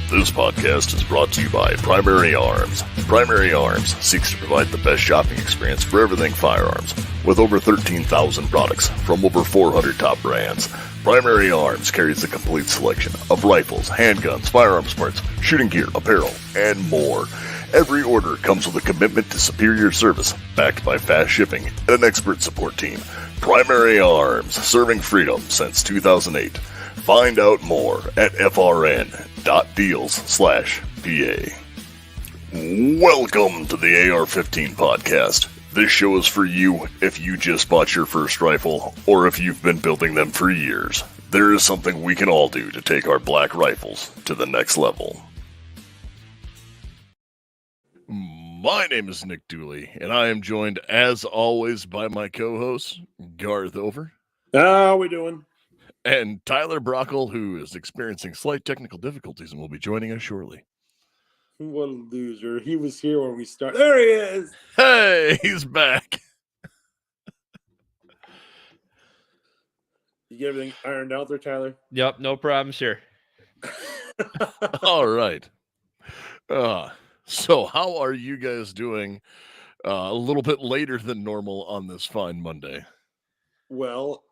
This podcast is brought to you by Primary Arms. Primary Arms seeks to provide the best shopping experience for everything firearms. With over 13,000 products from over 400 top brands, Primary Arms carries a complete selection of rifles, handguns, firearms parts, shooting gear, apparel, and more. Every order comes with a commitment to superior service, backed by fast shipping and an expert support team. Primary Arms, serving freedom since 2008. Find out more at frn.deals/PA. Welcome to the AR-15 podcast. This show is for you if you just bought your first rifle or if you've been building them for years. There is something we can all do to take our black rifles to the next level. My name is Nick Dooley, and I am joined, as always, by my co-host, Garth Over. How we doing? And Tyler Brockle, who is experiencing slight technical difficulties and will be joining us shortly. What a loser. He was here when we started. There he is! Hey, he's back. You get everything ironed out there, Tyler? Yep, no problem, sure. All right. So how are you guys doing a little bit later than normal on this fine Monday? Well,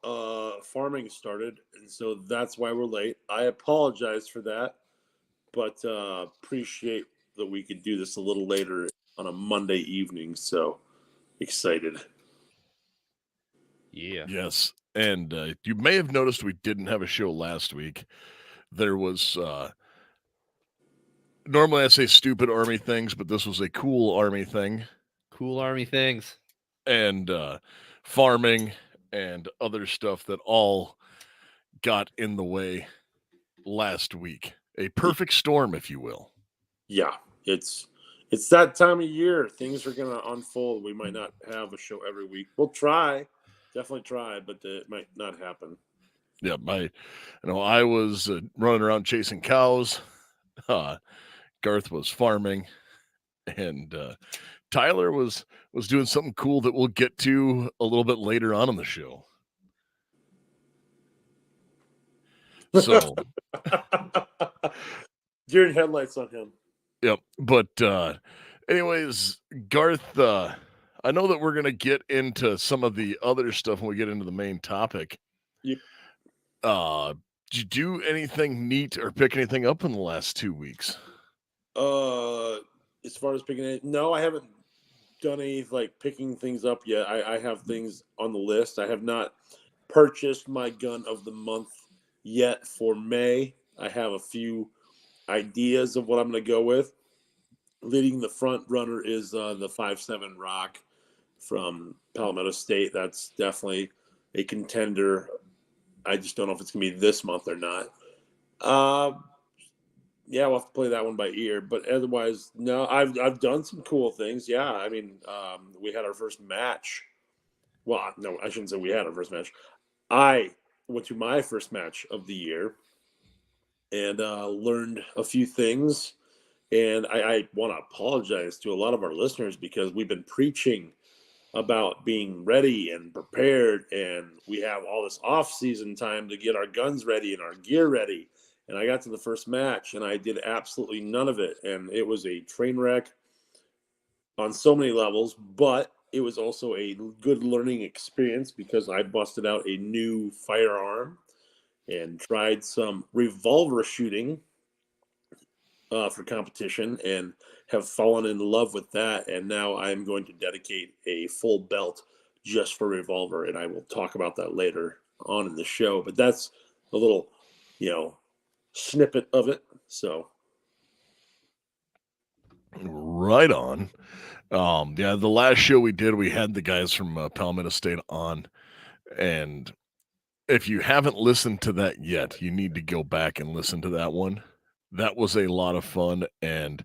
farming started, and so that's why we're late. I apologize for that, but appreciate that we could do this a little later on a Monday evening, so excited. Yeah. Yes, and you may have noticed we didn't have a show last week. There was, normally I say stupid Army things, but this was a cool Army thing. Cool Army things. And farming and other stuff that all got in the way last week. A perfect storm, if you will. Yeah, it's that time of year. Things are going to unfold. We might not have a show every week. We'll try. Definitely try, but it might not happen. Yeah, I was running around chasing cows. Garth was farming, and Tyler was doing something cool that we'll get to a little bit later on in the show. So, deer in headlights on him. Yep. But anyways, Garth, I know that we're going to get into some of the other stuff when we get into the main topic. Yep. Did you do anything neat or pick anything up in the last 2 weeks? As far as picking it, no, I haven't done any picking things up yet. I have things on the list. I have not purchased my gun of the month yet for May. I have a few ideas of what I'm going to go with. Leading the front runner is the 5.7 Rock from Palmetto State. That's definitely a contender. I just don't know if it's going to be this month or not. Yeah, we'll have to play that one by ear. But otherwise, no, I've done some cool things. Yeah, I mean, we had our first match. Well, no, I shouldn't say we had our first match. I went to my first match of the year and learned a few things. And I want to apologize to a lot of our listeners because we've been preaching about being ready and prepared. And we have all this off-season time to get our guns ready and our gear ready. And I got to the first match, and I did absolutely none of it. And it was a train wreck on so many levels, but it was also a good learning experience because I busted out a new firearm and tried some revolver shooting for competition and have fallen in love with that. And now I'm going to dedicate a full belt just for revolver, and I will talk about that later on in the show. But that's a little, snippet of it. So right on. The last show we did, we had the guys from Palmetto State on, and if you haven't listened to that yet, you need to go back and listen to that one. That was a lot of fun, and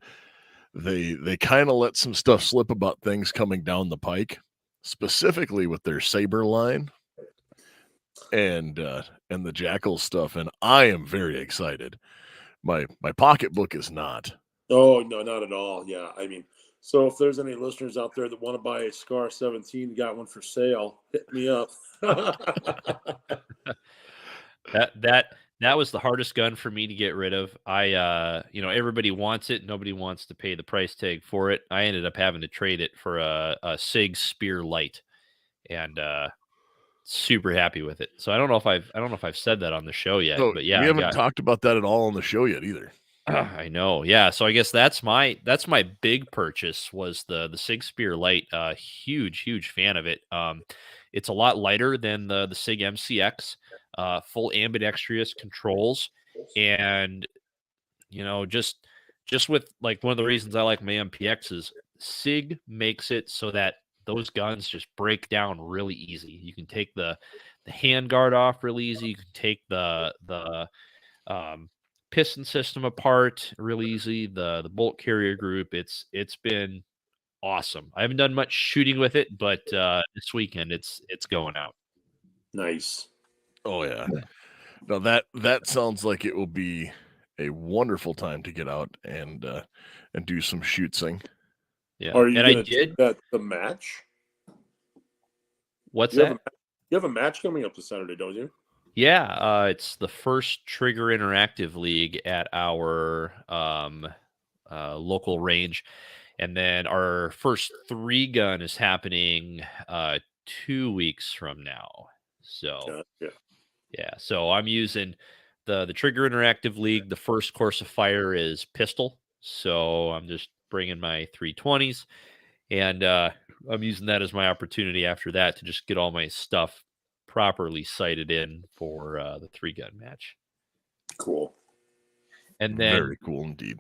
they kind of let some stuff slip about things coming down the pike, specifically with their Saber line and the Jackal stuff, and I am very excited. My pocketbook is not. Oh, no, not at all. Yeah, I mean, so if there's any listeners out there that want to buy a Scar 17, got one for sale, hit me up. That was the hardest gun for me to get rid of. Everybody wants it. Nobody wants to pay the price tag for it. I ended up having to trade it for a Sig Spear Light, and super happy with it. So I don't know if I've said that on the show yet, So but yeah, we I haven't got. talked about that at all on the show yet either. I know. Yeah. So I guess that's my big purchase was the Sig Spear Light. Huge fan of it. It's a lot lighter than the Sig MCX. Full ambidextrous controls, and just with like one of the reasons I like my MPX is Sig makes it so that those guns just break down really easy. You can take the handguard off really easy. You can take the piston system apart really easy. The bolt carrier group. It's been awesome. I haven't done much shooting with it, but this weekend it's going out. Nice. Oh yeah. No, that sounds like it will be a wonderful time to get out and do some shooting. Yeah, Are you and I going to did. take that the match? What's You that? have a match coming up this Saturday, don't you? Yeah, it's the first Trigger Interactive League at our local range, and then our first 3-gun is happening 2 weeks from now. So yeah, so I'm using the Trigger Interactive League. The first course of fire is pistol, so I'm just bringing my 320s, and I'm using that as my opportunity after that to just get all my stuff properly sighted in for the 3-gun match. Cool. And then Very cool indeed.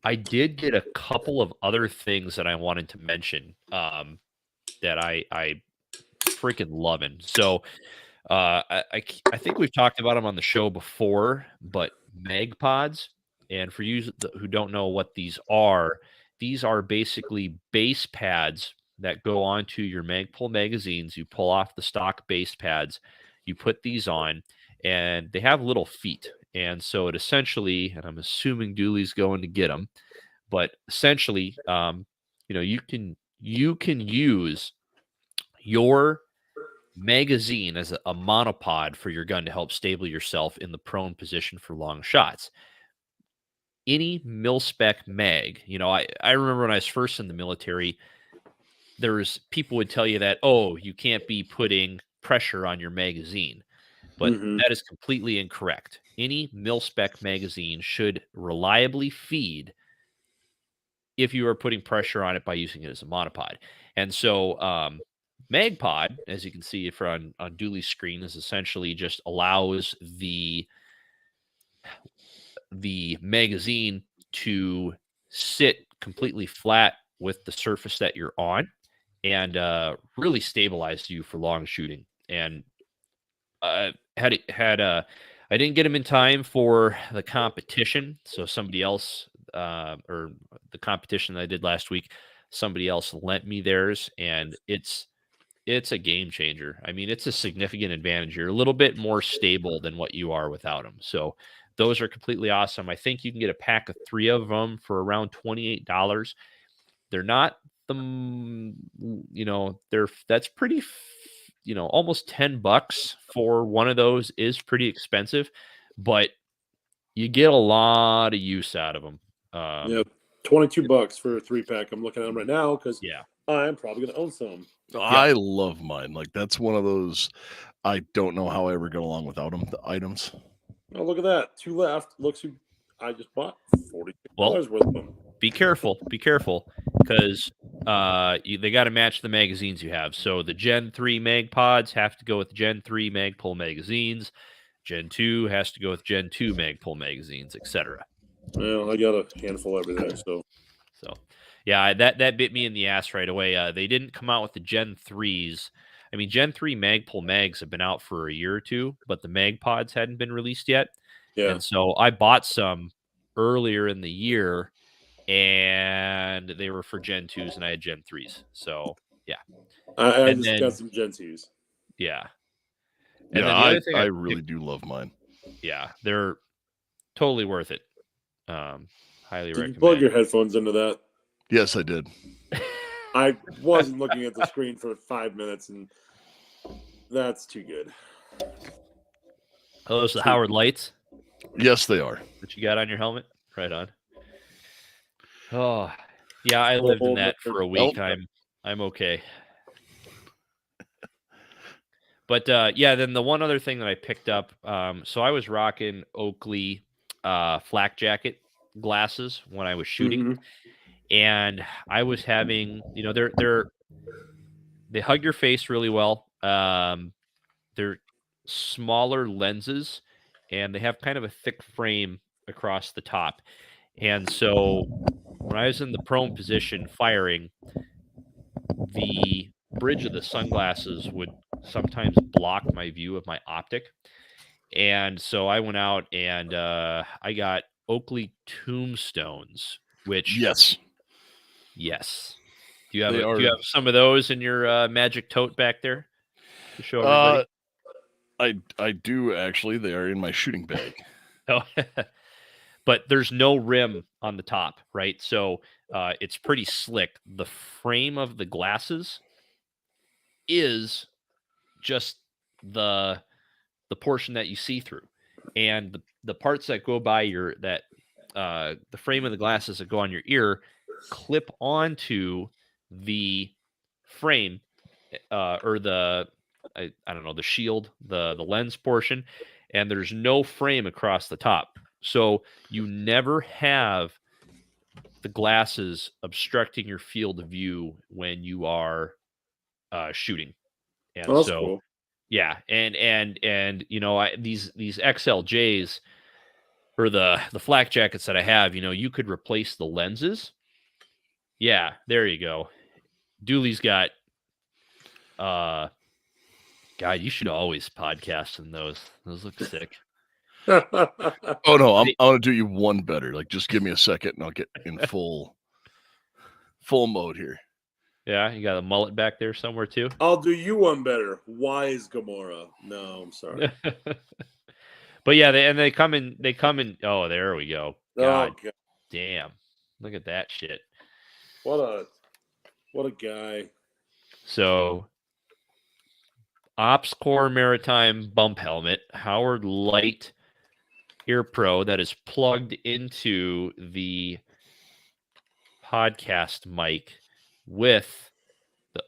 I did get a couple of other things that I wanted to mention that I freaking loving. So I think we've talked about them on the show before, but mag pods. And for you who don't know what these are basically base pads that go onto your Magpul magazines. You pull off the stock base pads, you put these on, and they have little feet. And so it essentially, and I'm assuming Dooley's going to get them, but essentially, you can use your magazine as a monopod for your gun to help stable yourself in the prone position for long shots. Any mil-spec mag, I remember when I was first in the military, people would tell you that, oh, you can't be putting pressure on your magazine, but that is completely incorrect. Any mil-spec magazine should reliably feed if you are putting pressure on it by using it as a monopod. And so MagPod, as you can see on Dooley's screen, is essentially just allows the magazine to sit completely flat with the surface that you're on and really stabilize you for long shooting. And I didn't get them in time for the competition, so somebody else or the competition that I did last week, somebody else lent me theirs, and it's a game changer. I mean, it's a significant advantage. You're a little bit more stable than what you are without them. So those are completely awesome. I think you can get a pack of 3 of them for around $28. They're not that's pretty, almost $10 for one of those is pretty expensive, but you get a lot of use out of them. Yeah, $22 for a 3-pack. I'm looking at them right now because I'm probably going to own some. I love mine. Like, that's one of those, I don't know how I ever get along without them, the items. Oh, look at that. 2 left. Looks who I just bought $40 worth of them. Be careful, because they got to match the magazines you have. So the Gen 3 mag pods have to go with Gen 3 Magpul magazines. Gen 2 has to go with Gen 2 Magpul magazines, etc. Well, I got a handful over there, so yeah, that bit me in the ass right away. They didn't come out with the Gen 3s. I mean, Gen 3 Magpul mags have been out for a year or two, but the mag pods hadn't been released yet. Yeah. And so I bought some earlier in the year, and they were for Gen 2s, and I had Gen 3s. So, yeah. I just got some Gen 2s. Yeah. And then the I other thing I really do love mine. Yeah, they're totally worth it. Highly recommend. You plug your headphones into that? Yes, I did. I wasn't looking at the screen for 5 minutes, and that's too good. Oh, those are the Howard lights? Yes, they are. that you got on your helmet? Right on. Oh, yeah, I lived in that for a week. I'm okay. But yeah, then the one other thing that I picked up, so I was rocking Oakley flak jacket glasses when I was shooting, Mhm. and I was having, they hug your face really well. They're smaller lenses, and they have kind of a thick frame across the top. And so when I was in the prone position firing, the bridge of the sunglasses would sometimes block my view of my optic. And so I went out and I got Oakley tombstones, which Yes, yes. Do you they are. have some of those in your magic tote back there to show Uh, everybody? I do actually. They are in my shooting bag. Oh, but there's no rim on the top, right? So it's pretty slick. The frame of the glasses is just the portion that you see through, and the parts that go by the frame of the glasses that go on your ear clip onto the frame, or I don't know, the shield, the lens portion, and there's no frame across the top. So you never have the glasses obstructing your field of view when you are shooting. And Well, that's so cool. yeah, and these XLJs, or the flak jackets that I have, you could replace the lenses. Yeah, there you go. Dooley's got God, you should always podcast in those. Those look sick. Oh no, I'm gonna do you one better. Like, just give me a second, and I'll get in full mode here. Yeah, you got a mullet back there somewhere too. I'll do you one better. Wise Gamora. No, I'm sorry. But yeah, they come in. Oh, there we go. God, Oh, God. damn! Look at that shit. What a guy. So, Ops Core Maritime bump helmet, Howard Light Ear Pro that is plugged into the podcast mic with the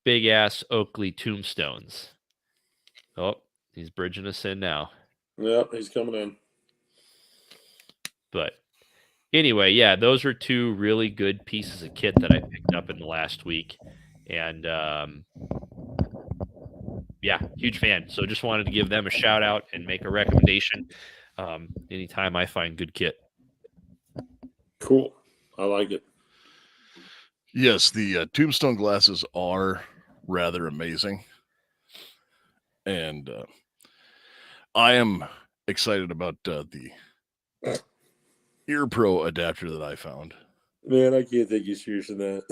big ass Oakley tombstones. Oh, he's bridging us in now. Yep, he's coming in. But anyway, yeah, those are two really good pieces of kit that I picked up in the last week. And yeah, huge fan. So just wanted to give them a shout out and make a recommendation anytime I find good kit. Cool. I like it. Yes, the tombstone glasses are rather amazing, and I am excited about the Ear Pro adapter that I found. Man, I can't take you serious in that.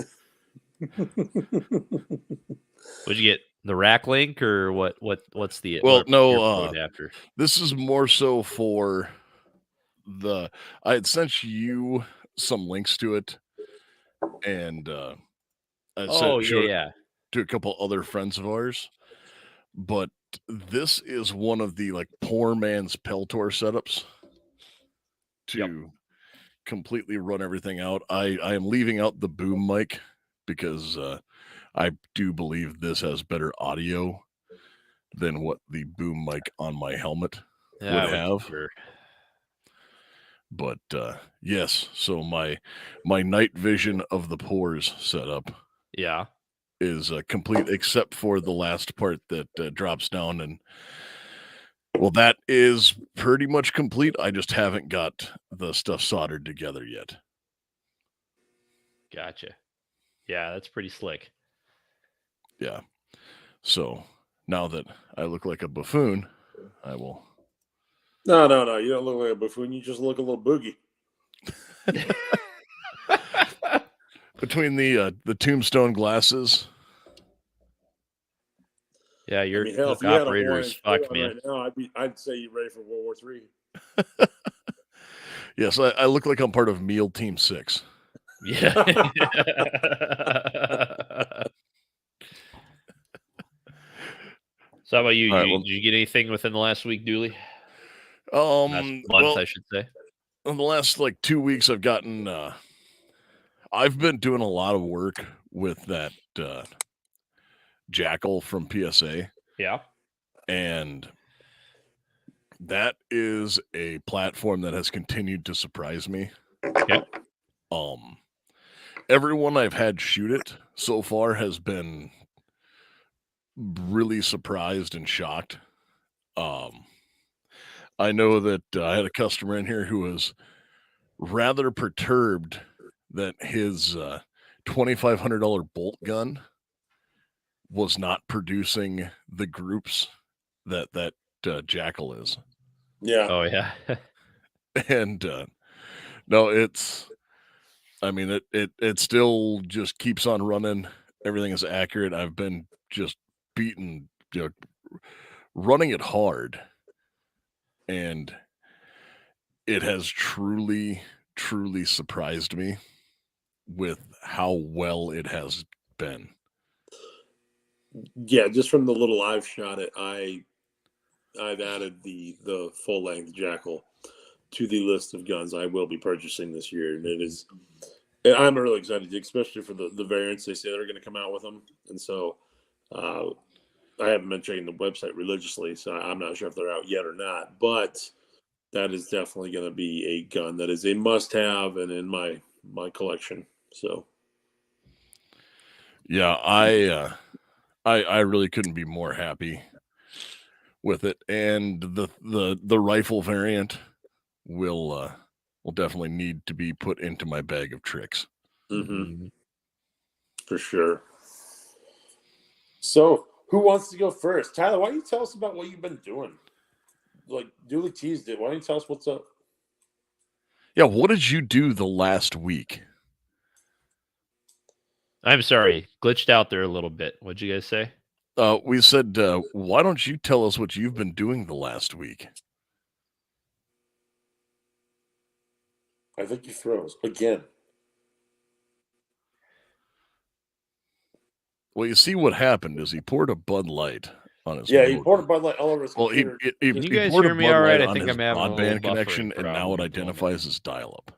Would you get the rack link or what? What's the Well, what no, Ear Pro adapter? This is more so for the. I had sent you some links to it, and I showed it to a couple other friends of ours. But this is one of the like poor man's Peltor setups to completely run everything out. I am leaving out the boom mic because I do believe this has better audio than what the boom mic on my helmet would have. Sure. But yes, so my night vision of the pores setup is complete except for the last part that drops down, and well, that is pretty much complete. I just haven't got the stuff soldered together yet. Gotcha. Yeah, that's pretty slick. Yeah. So now that I look like a buffoon, I will. No. You don't look like a buffoon. You just look a little boogie. Between the tombstone glasses. Yeah, your if you had operator is fucked, man. Right now, I'd say you're ready for World War III. Yes, I look like I'm part of Meal Team 6. Yeah. So how about you? Right, Did you get anything within the last week, Dooley? Last month, Well, I should say. in the last like 2 weeks, I've been doing a lot of work with that Jackal from PSA, Yeah. and that is a platform that has continued to surprise me. Okay. Um, everyone I've had shoot it so far has been really surprised and shocked. Um, I know that I had a customer in here who was rather perturbed that his $2,500 bolt gun was not producing the groups that Jackal is. Yeah. Oh yeah. And no, I mean it still just keeps on running. Everything is accurate. I've been just beaten, running it hard, and it has truly surprised me with how well it has been. Yeah, just from the little I've shot it, I've added the full length Jackal to the list of guns I will be purchasing this year, and it is. And I'm really excited, especially for the variants they say they're going to come out with them, and so uh, I haven't been checking the website religiously, so I'm not sure if they're out yet or not. But that is definitely going to be a gun that is a must-have and in my collection. So Yeah, I really couldn't be more happy with it, and the rifle variant will definitely need to be put into my bag of tricks. Mhm. for sure. So who wants to go first? Tyler, why don't you tell us about what you've been doing? Like Dooley teased it. Why don't you tell us what's up? Yeah, what did you do the last week? I'm sorry, glitched out there a little bit. What'd you guys say? We said, why don't you tell us what you've been doing the last week? I think he froze again. Well, you see what happened is he poured a Bud Light on his Yeah, he modem. poured a Bud Light all over his Well, computer. Can you he guys poured a hear me Bud all right? Light I on think his I'm having a little broadband connection, buffering and now it problem at the moment. identifies as dial-up.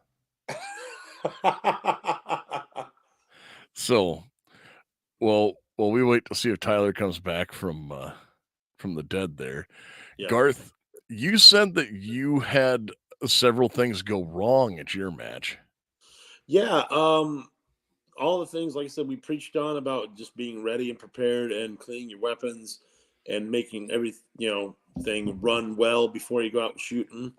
So, while we wait to see if Tyler comes back from the dead there, Yeah. Garth, you said that you had several things go wrong at your match. Yeah, all the things like I said we preached on about just being ready and prepared and cleaning your weapons and making every thing run well before you go out shooting.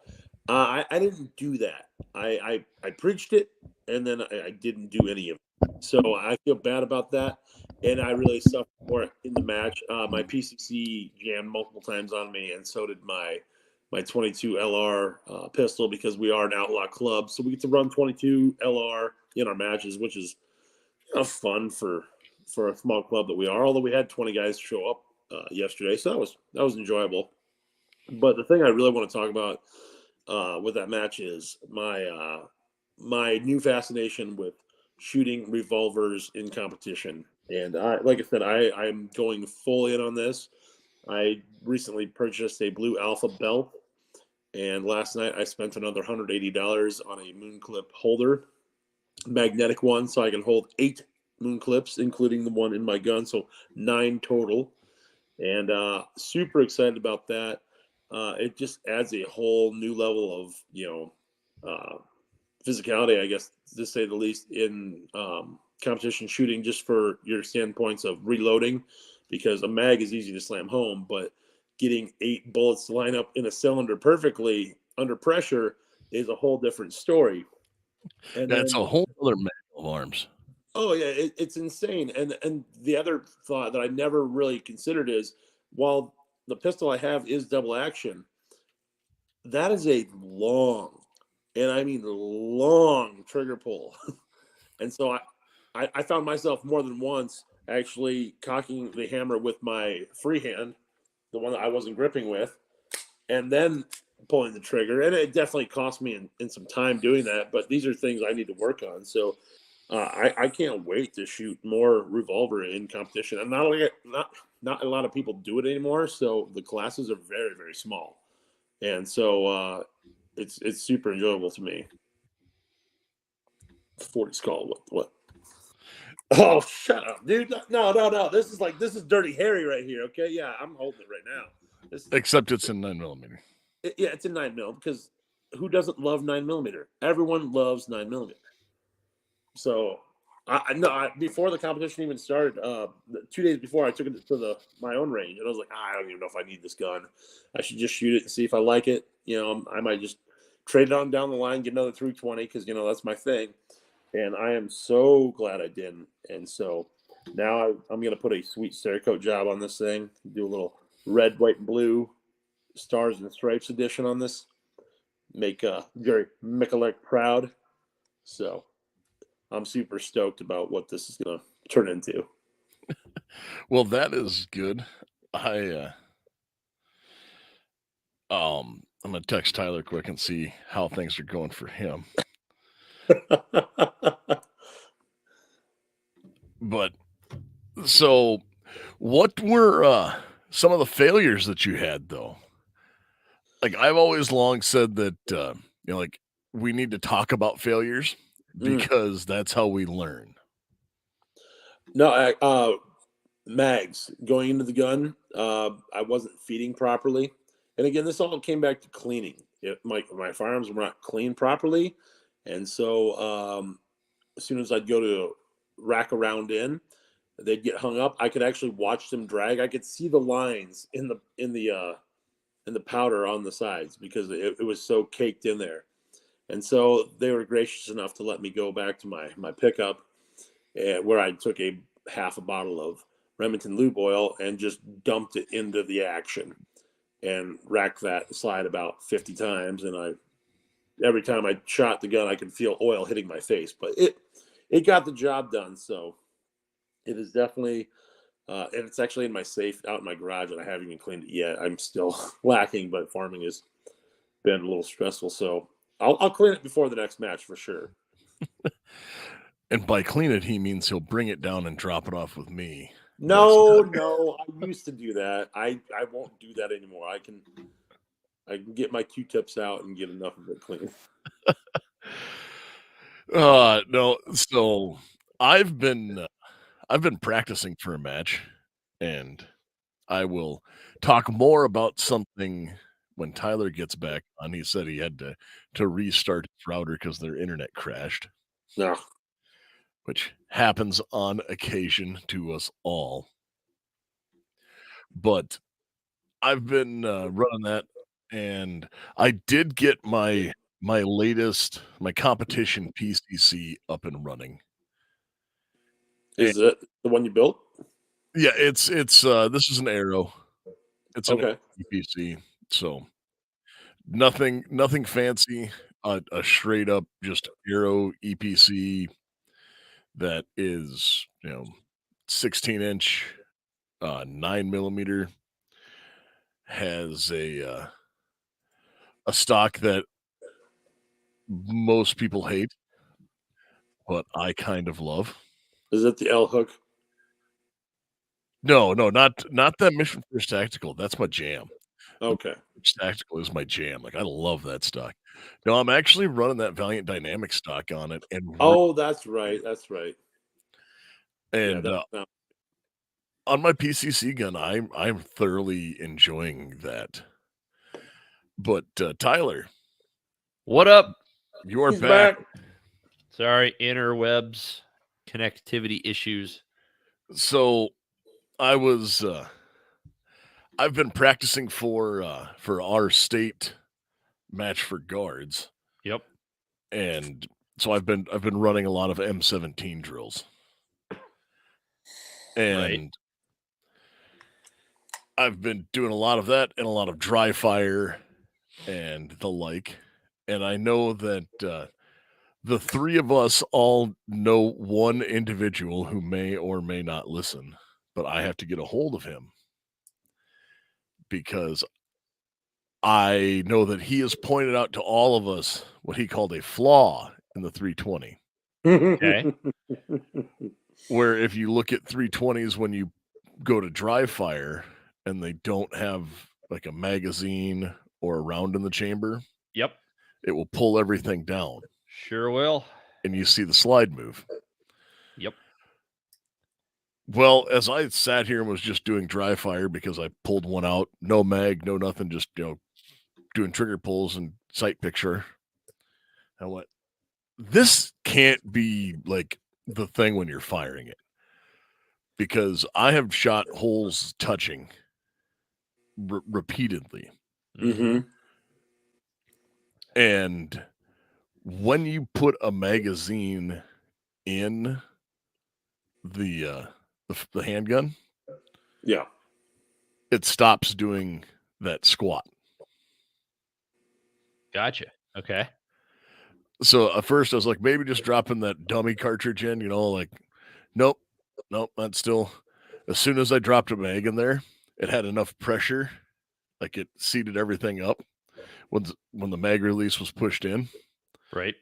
I didn't do that. I preached it and then I didn't do any of it. So I feel bad about that, and I really suffered for it in the match. My PCC jammed multiple times on me, and so did my 22 LR pistol because we are an outlaw club, so we get to run 22 LR in our matches, which is fun for a small club that we are. Although we had 20 guys show up yesterday, so that was enjoyable. But the thing I really want to talk about with that match is my new fascination with shooting revolvers in competition. And like I said, I'm going full in on this. I recently purchased a blue alpha belt, and last night I spent another $180 on a moon clip holder, magnetic one, so I can hold 8 moon clips, including the one in my gun, so 9 total. And super excited about that. It just adds a whole new level of physicality, I guess, to say the least, in competition shooting, just for your standpoints of reloading, because a mag is easy to slam home, but getting 8 bullets to line up in a cylinder perfectly under pressure is a whole different story. And That's then, a whole other manual of arms. oh yeah, it's insane. And the other thought that I never really considered is, while the pistol I have is double action, that is a long, and I mean long trigger pull. And so I found myself more than once actually cocking the hammer with my free hand, the one that I wasn't gripping with, and then pulling the trigger. And it definitely cost me in some time doing that. But these are things I need to work on. So I can't wait to shoot more revolver in competition. And not a lot of people do it anymore. So the classes are very, very small. and so it's super enjoyable to me. 40 skull. What? Oh, shut up, dude! No. This is Dirty Harry right here. Okay, yeah, I'm holding it right now. Except it's in 9mm. Yeah, it's in 9mm because who doesn't love 9mm? Everyone loves 9mm. So before the competition even started, 2 days before, I took it to my own range, and I was like, I don't even know if I need this gun. I should just shoot it and see if I like it. I might just trade it on down the line, get another 320 because that's my thing. And I am so glad I didn't. And so now I'm going to put a sweet Cerakote job on this thing. Do a little red, white, and blue stars and stripes edition on this. Make Jerry Mikulik proud. So I'm super stoked about what this is going to turn into. Well, that is good. I'm going to text Tyler quick and see how things are going for him. But so what were some of the failures that you had, though? Like, I've always long said that like, we need to talk about failures because that's how we learn. No, mags going into the gun, I wasn't feeding properly, and again, this all came back to cleaning. My firearms were not cleaned properly, and so as soon as I'd go to rack a round in, they'd get hung up. I could actually watch them drag. I could see the lines in the powder on the sides because it was so caked in there. And so they were gracious enough to let me go back to my pickup, where I took a half a bottle of Remington lube oil and just dumped it into the action and racked that slide about 50 times. And every time I shot the gun, I could feel oil hitting my face, but it got the job done. So it is definitely, and it's actually in my safe out in my garage, and I haven't even cleaned it yet. I'm still lacking, but farming has been a little stressful. So I'll clean it before the next match for sure. And by clean it, he means he'll bring it down and drop it off with me. No, I used to do that. I won't do that anymore. I can get my Q-tips out and get enough of it clean. No. So I've been practicing for a match, and I will talk more about something when Tyler gets back on. He said he had to restart his router because their internet crashed. No. Which happens on occasion to us all. But I've been running that, and I did get my competition PCC up and running. Is it the one you built? Yeah, it's this is an Arrow. It's an Okay. EPC, so nothing fancy. A straight up just Arrow EPC that is 16-inch, 9mm, has a stock that most people hate, but I kind of love. Is it the L hook? No, not that Mission First Tactical. That's my jam. Okay. Tactical is my jam. Like, I love that stock. No, I'm actually running that Valiant Dynamic stock on it, and that's right. That's right. And on my PCC gun, I'm thoroughly enjoying that. But Tyler, what up? You are back. Sorry, interwebs connectivity issues. So I was I've been practicing for our state match for guards. Yep. And so I've been running a lot of M17 drills. And I've been doing a lot of that and a lot of dry fire and the like. And I know that the three of us all know one individual who may or may not listen, but I have to get a hold of him because I know that he has pointed out to all of us what he called a flaw in the 320. Okay. Where if you look at 320s when you go to dry fire and they don't have like a magazine or a round in the chamber, Yep. it will pull everything down, Sure will. and you see the slide move. Yep. Well, as I sat here and was just doing dry fire because I pulled one out, no mag, no nothing, just doing trigger pulls and sight picture, I went, this can't be like the thing when you're firing it, because I have shot holes touching repeatedly. Mm-hmm. And when you put a magazine in the handgun, Yeah. it stops doing that squat. Gotcha. Okay. So at first I was like, maybe just dropping that dummy cartridge in, like, nope, that's still. As soon as I dropped a mag in there, it had enough pressure, like it seated everything up. When the mag release was pushed in, Right.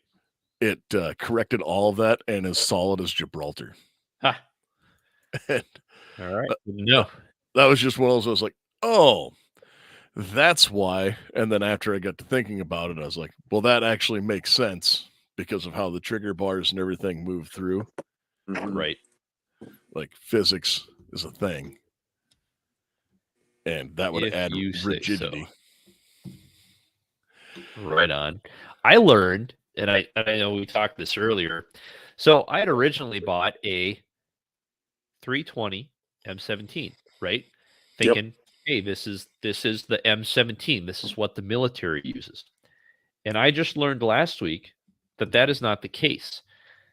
it corrected all of that and is solid as Gibraltar. Ha. And All right. No. that was just one of those. I was like, oh, that's why. And then after I got to thinking about it, I was like, well, that actually makes sense because of how the trigger bars and everything move through. Mm-hmm. Right. Like physics is a thing. And that would If add you say rigidity. so. Right on. I learned, and I know we talked this earlier. So I had originally bought a 320 M17, right? Thinking, hey, this is the M17. This is what the military uses. And I just learned last week that is not the case.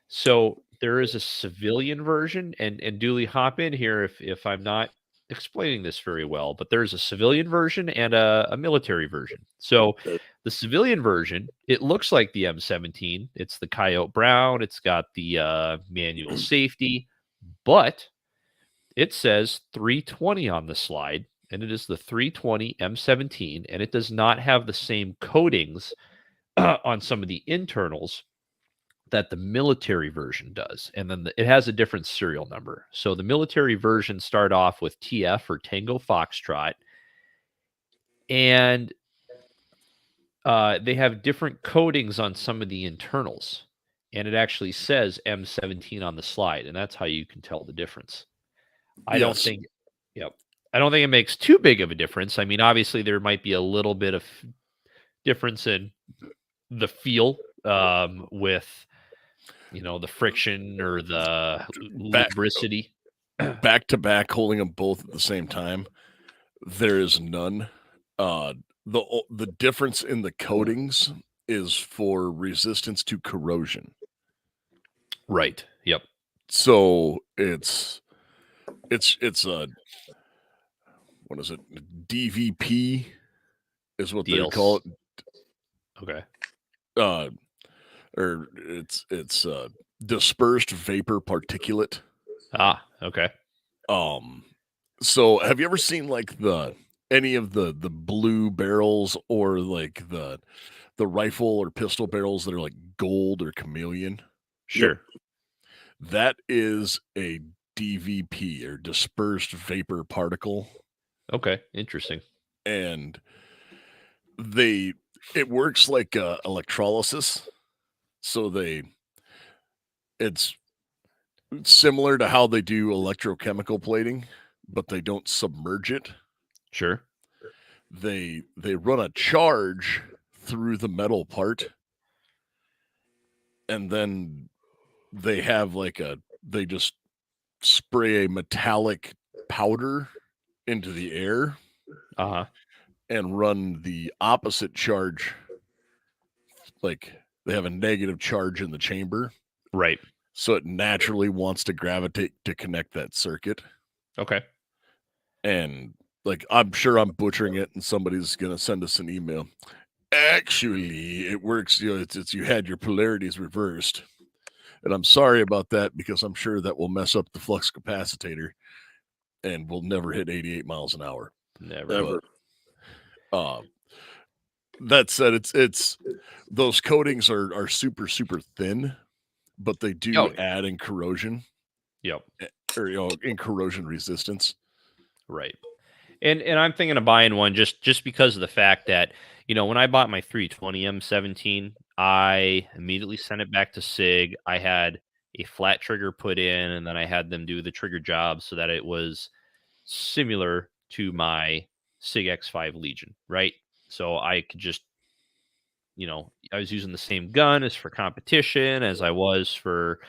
So there is a civilian version, and Dooley, hop in here if I'm not explaining this very well, but there's a civilian version and a military version. So the civilian version, it looks like the M17. It's the coyote brown. It's got the manual safety, but it says 320 on the slide, and it is the 320 M17, and it does not have the same coatings on some of the internals that the military version does. And then it has a different serial number. So the military version start off with TF or Tango Foxtrot, and they have different coatings on some of the internals. And it actually says M17 on the slide, and that's how you can tell the difference. I don't think it makes too big of a difference. I mean, obviously there might be a little bit of difference in the feel with the friction or the lubricity. Back to back, holding them both at the same time, there is none. The difference in the coatings is for resistance to corrosion. Right. Yep. So it's a, what is it? DVP is what they call it. Okay. Or it's dispersed vapor particulate. Ah, okay. So have you ever seen like any of the blue barrels or like the rifle or pistol barrels that are like gold or chameleon? Sure. That is a DVP or dispersed vapor particle. Okay, interesting. And it works like electrolysis. So it's similar to how they do electrochemical plating, but they don't submerge it. Sure. They run a charge through the metal part, and then they have they just spray a metallic powder into the air and run the opposite charge. Like they have a negative charge in the chamber. Right. So it naturally wants to gravitate to connect that circuit. Okay. And like, I'm sure I'm butchering it and somebody's going to send us an email. Actually, it works. It's you had your polarities reversed. And I'm sorry about that because I'm sure that will mess up the flux capacitor and we'll never hit 88 miles an hour. Never. But, that said, it's those coatings are super, super thin, but they do add in corrosion. Yep. Or in corrosion resistance. Right. And I'm thinking of buying one just because of the fact that, when I bought my 320 M17, I immediately sent it back to SIG. I had a flat trigger put in, and then I had them do the trigger job so that it was similar to my SIG X5 Legion, right? So I could just, I was using the same gun as for competition as I was for,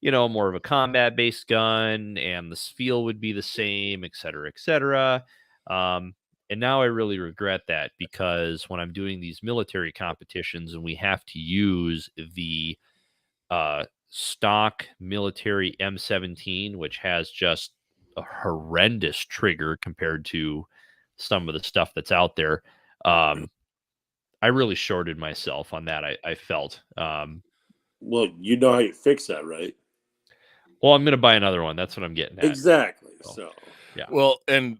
more of a combat based gun, and the feel would be the same, et cetera, et cetera. And now I really regret that, because when I'm doing these military competitions and we have to use the stock military M17, which has just a horrendous trigger compared to some of the stuff that's out there. I really shorted myself on that. I felt. Well, you know how you fix that, right? Well, I'm going to buy another one. That's what I'm getting at. Exactly. So yeah. Well, and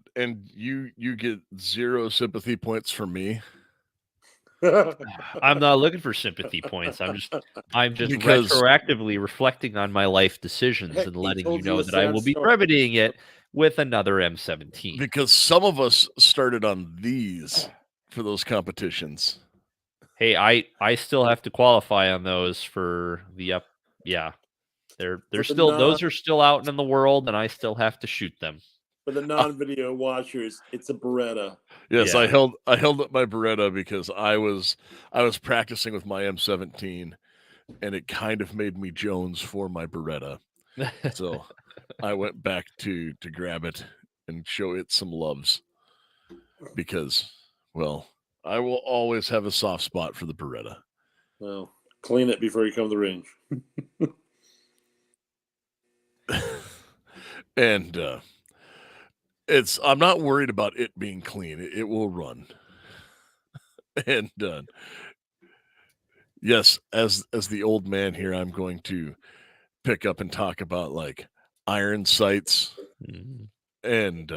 you get 0 sympathy points from me. I'm not looking for sympathy points. I'm just Because- retroactively reflecting on my life decisions and He letting you told you know a that I sad will be story. remedying it with another M17. Because some of us started on these for those competitions. Hey, I still have to qualify on those for the up. Yeah, they're still those are still out in the world, and I still have to shoot them. For the non-video watchers, it's a Beretta. Yes, Yeah. I held up my Beretta because I was practicing with my M17, and it kind of made me Jones for my Beretta. So I went back to grab it and show it some loves, because, well, I will always have a soft spot for the Beretta. Well, clean it before you come to the range. And I'm not worried about it being clean. It will run. And yes, as the old man here, I'm going to pick up and talk about like iron sights and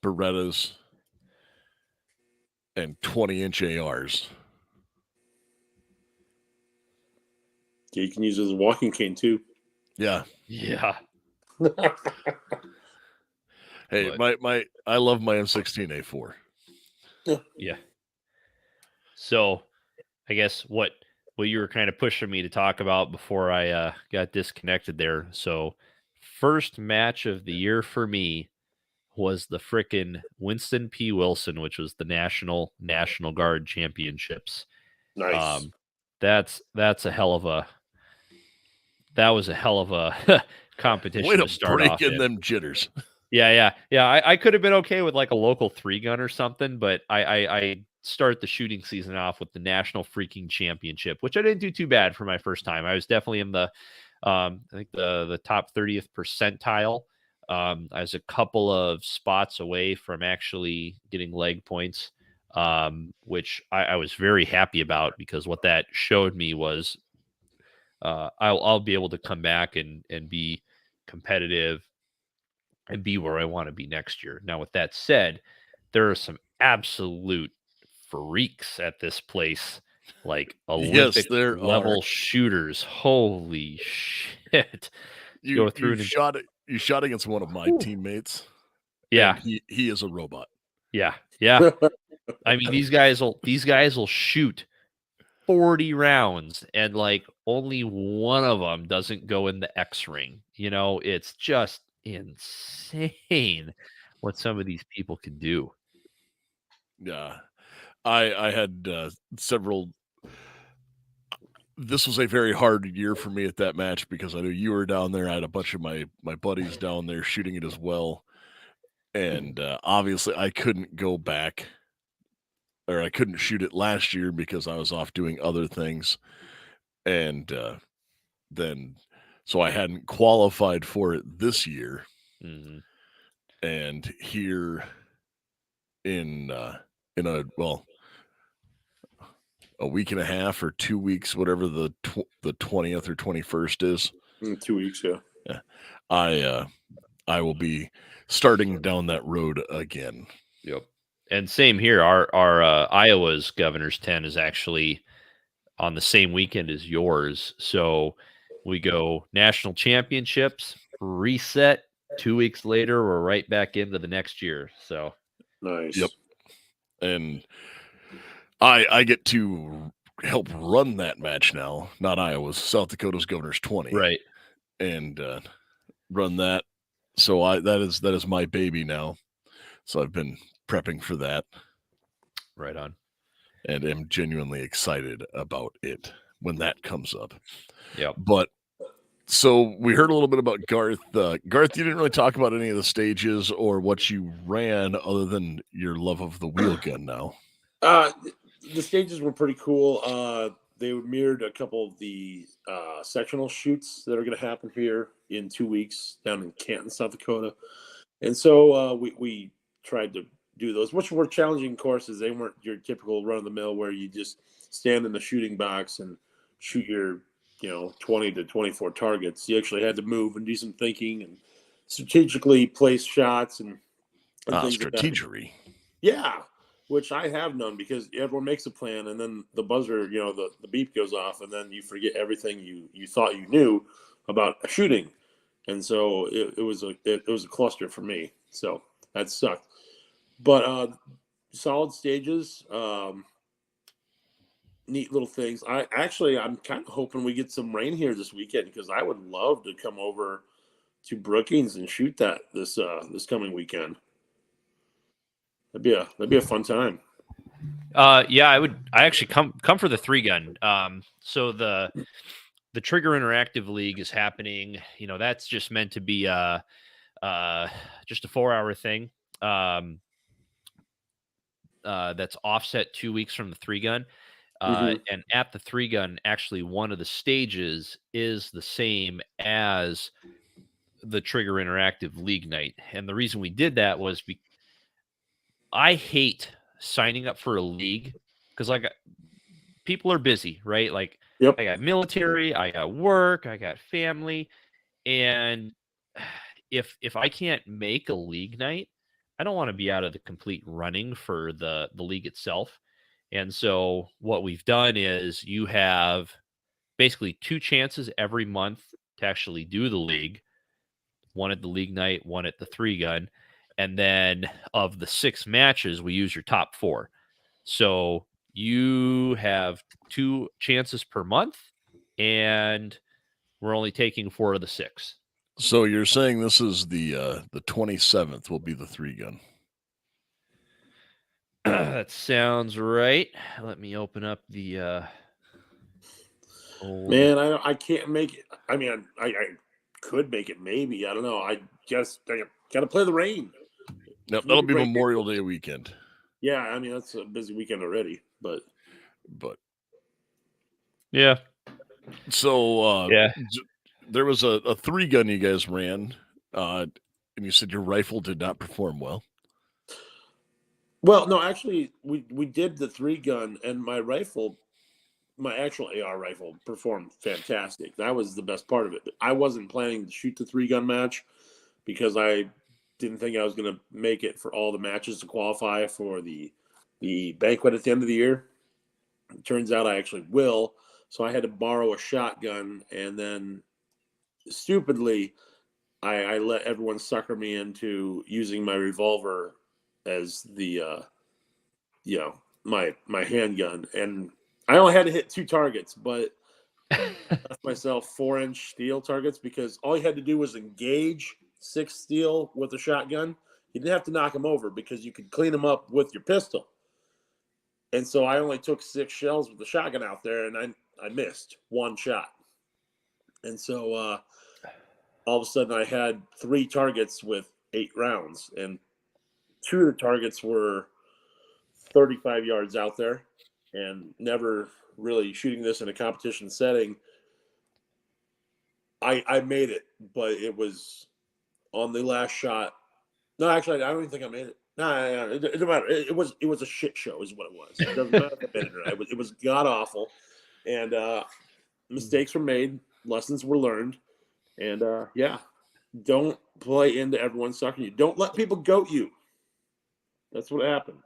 Berettas and 20-inch ARs. You can use it as a walking cane too. Yeah. Yeah. Hey, I love my M16A4. Yeah. So, I guess what you were kind of pushing me to talk about before I got disconnected there. So, first match of the year for me was the frickin' Winston P Wilson, which was the National Guard Championships. Nice. That was a hell of a competition Way to to start break off in in. them jitters. Yeah. I could have been okay with like a local 3-gun or something, but I start the shooting season off with the National freaking Championship, which I didn't do too bad for my first time. I was definitely in the I think the top 30th percentile. I was a couple of spots away from actually getting leg points, which I was very happy about, because what that showed me was I'll be able to come back and be competitive and be where I want to be next year. Now, with that said, there are some absolute freaks at this place, like Olympic there level are. shooters. Holy shit. You shot against one of my teammates. Yeah. He is a robot. Yeah. I mean, these guys will shoot 40 rounds and like only one of them doesn't go in the X ring. It's just insane what some of these people can do. Yeah. I had several. This was a very hard year for me at that match, because I knew you were down there. I had a bunch of my buddies down there shooting it as well. And obviously I couldn't go back, or I couldn't shoot it last year because I was off doing other things. And then, so I hadn't qualified for it this year. Mm-hmm. And here in a week and a half or 2 weeks, whatever the 20th or 21st is. 2 weeks, yeah. I will be starting down that road again. Yep. And same here. Our Iowa's Governor's 10 is actually on the same weekend as yours. So we go national championships, reset. 2 weeks later, we're right back into the next year. So nice. Yep. And I get to help run that match now. Not Iowa's, South Dakota's Governor's 20, Right. and run that. So that is my baby now. So I've been prepping for that, Right on. and am genuinely excited about it when that comes up. Yep. But so we heard a little bit about Garth. Garth, you didn't really talk about any of the stages or what you ran, other than your love of the wheel gun. Now, the stages were pretty cool. They mirrored a couple of the sectional shoots that are going to happen here in 2 weeks down in Canton, South Dakota. And so we tried to do those, which were challenging courses. They weren't your typical run of the mill where you just stand in the shooting box and shoot your 20 to 24 targets. You actually had to move and do some thinking and strategically place shots and things like that. strategery. Yeah, which I have none, because everyone makes a plan and then the buzzer, the beep goes off, and then you forget everything you thought you knew about a shooting. And so it was a cluster for me. So that sucked. But solid stages, neat little things. I'm kind of hoping we get some rain here this weekend, because I would love to come over to Brookings and shoot that this coming weekend. That'd be a fun time. Yeah, I actually come for the 3-gun. So the Trigger Interactive League is happening. That's just meant to be just a 4-hour thing. That's offset 2 weeks from the 3-gun. And at the 3-gun, actually, one of the stages is the same as the Trigger Interactive League night. And the reason we did that was I hate signing up for a league, because people are busy, right? Like, Yep. I got military, I got work, I got family, and if I can't make a league night, I don't want to be out of the complete running for the league itself. And so what we've done is you have basically 2 chances every month to actually do the league. One at the league night, one at the 3-gun. And then of the 6 matches, we use your top 4. So you have 2 chances per month, and we're only taking 4 of the 6. So you're saying this is the 27th will be the 3-gun. That sounds right. Let me open up the Man, I can't make it. I mean, I could make it, maybe. I don't know. I got to play the rain. Yep, that'll be Memorial Day weekend. Yeah, I mean, that's a busy weekend already, but yeah. So yeah, there was a 3-gun you guys ran, and you said your rifle did not perform well. Well, no, actually, we did the 3-gun, and my actual AR rifle performed fantastic. That was the best part of it. I wasn't planning to shoot the 3-gun match, because I didn't think I was going to make it for all the matches to qualify for the banquet at the end of the year. It turns out I actually will. So I had to borrow a shotgun, and then stupidly, I let everyone sucker me into using my revolver as the my handgun, and I only had to hit 2 targets, but I left myself 4-inch steel targets, because all you had to do was engage 6 steel with a shotgun. You didn't have to knock them over, because you could clean them up with your pistol. And so I only took 6 shells with the shotgun out there, and I missed 1 shot. And so all of a sudden I had 3 targets with 8 rounds, and 2 of the targets were 35 yards out there, and never really shooting this in a competition setting. I made it, but it was on the last shot. No, actually, I don't even think I made it. No, it doesn't matter. It was a shit show, is what it was. It doesn't matter if I made it or not. It was god awful, and mistakes were made, lessons were learned, and don't play into everyone sucking you. Don't let people goat you. That's what happened.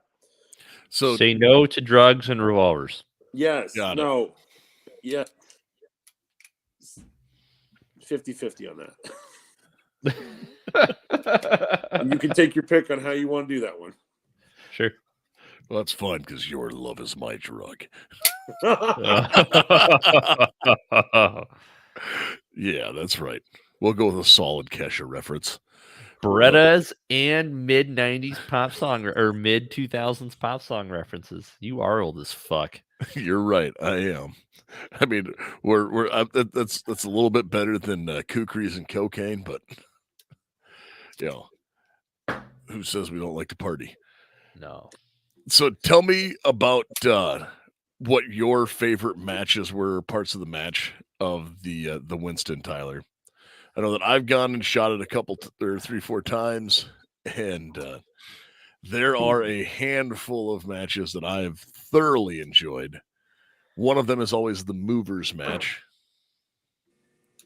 So say no to drugs and revolvers. Yes. Got no. Yeah. 50-50 on that. You can take your pick on how you want to do that one. Sure. Well, that's fun because your love is my drug. Yeah, that's right. We'll go with a solid Kesha reference. Berettas and mid 90s pop song or mid 2000s pop song references. You are old as fuck. You're right. I am. I mean, that's a little bit better than kukris and cocaine, but you know, who says we don't like to party? No. So tell me about what your favorite matches were, parts of the match of the Winston, Tyler. I know that I've gone and shot it a couple or 3-4 times, and there are a handful of matches that I've thoroughly enjoyed. One of them is always the movers match.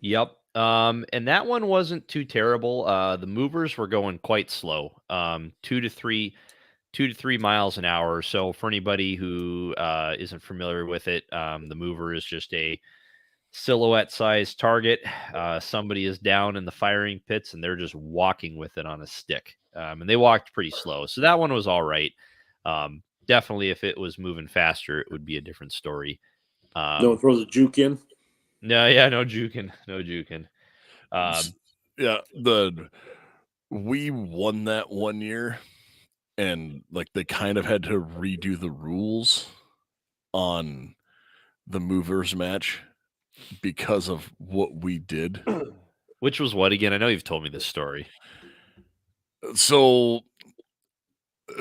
Yep. And that one wasn't too terrible. The movers were going quite slow. 2 to 3 miles an hour. So for anybody who isn't familiar with it, the mover is just a silhouette sized target. Somebody is down in the firing pits and they're just walking with it on a stick. And they walked pretty slow. So that one was all right. Definitely if it was moving faster, it would be a different story. No one throws a juke in. No, yeah, no juking. No juking. Yeah, we won that one year, and like they kind of had to redo the rules on the movers match because of what we did. Which was what again? I know you've told me this story. So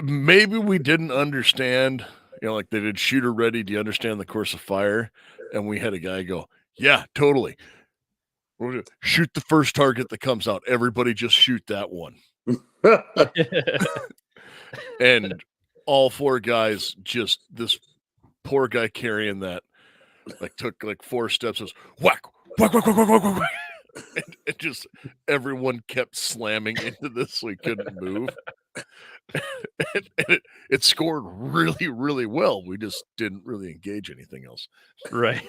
maybe we didn't understand, like they did shooter ready. Do you understand the course of fire? And we had a guy go, yeah, totally. Shoot the first target that comes out. Everybody just shoot that one. And all four guys, just this poor guy carrying that, like took like 4 steps, was whack, whack, whack, whack, whack, whack, whack. And just everyone kept slamming into this so he couldn't move. And it scored really, really well. We just didn't really engage anything else. Right.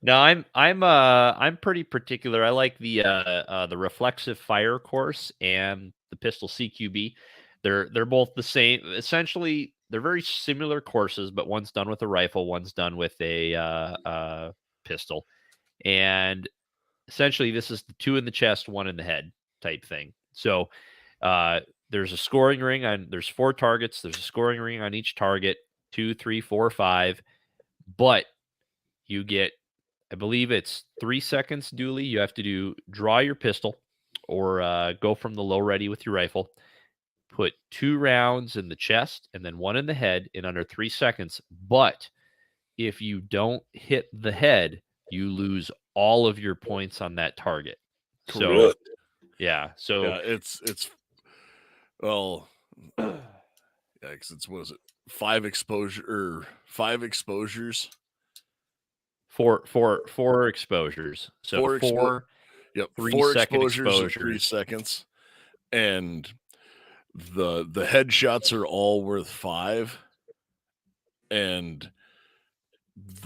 No, I'm pretty particular. I like the reflexive fire course and the pistol CQB. They're both the same. Essentially, they're very similar courses, but one's done with a rifle, one's done with a pistol. And essentially, this is the 2 in the chest, 1 in the head type thing. So there's a scoring ring on. There's 4 targets. There's a scoring ring on each target. 2, 3, 4, 5. But you get, I believe it's 3 seconds dually. You have to draw your pistol or go from the low ready with your rifle. Put 2 rounds in the chest and then 1 in the head in under 3 seconds. But if you don't hit the head, you lose all of your points on that target. So, yeah. So yeah, it's well, yeah, because it's, what is it? 5 exposures. 4 exposures. So 4 yep, 3-second exposures. 3 seconds. And the headshots are all worth 5. And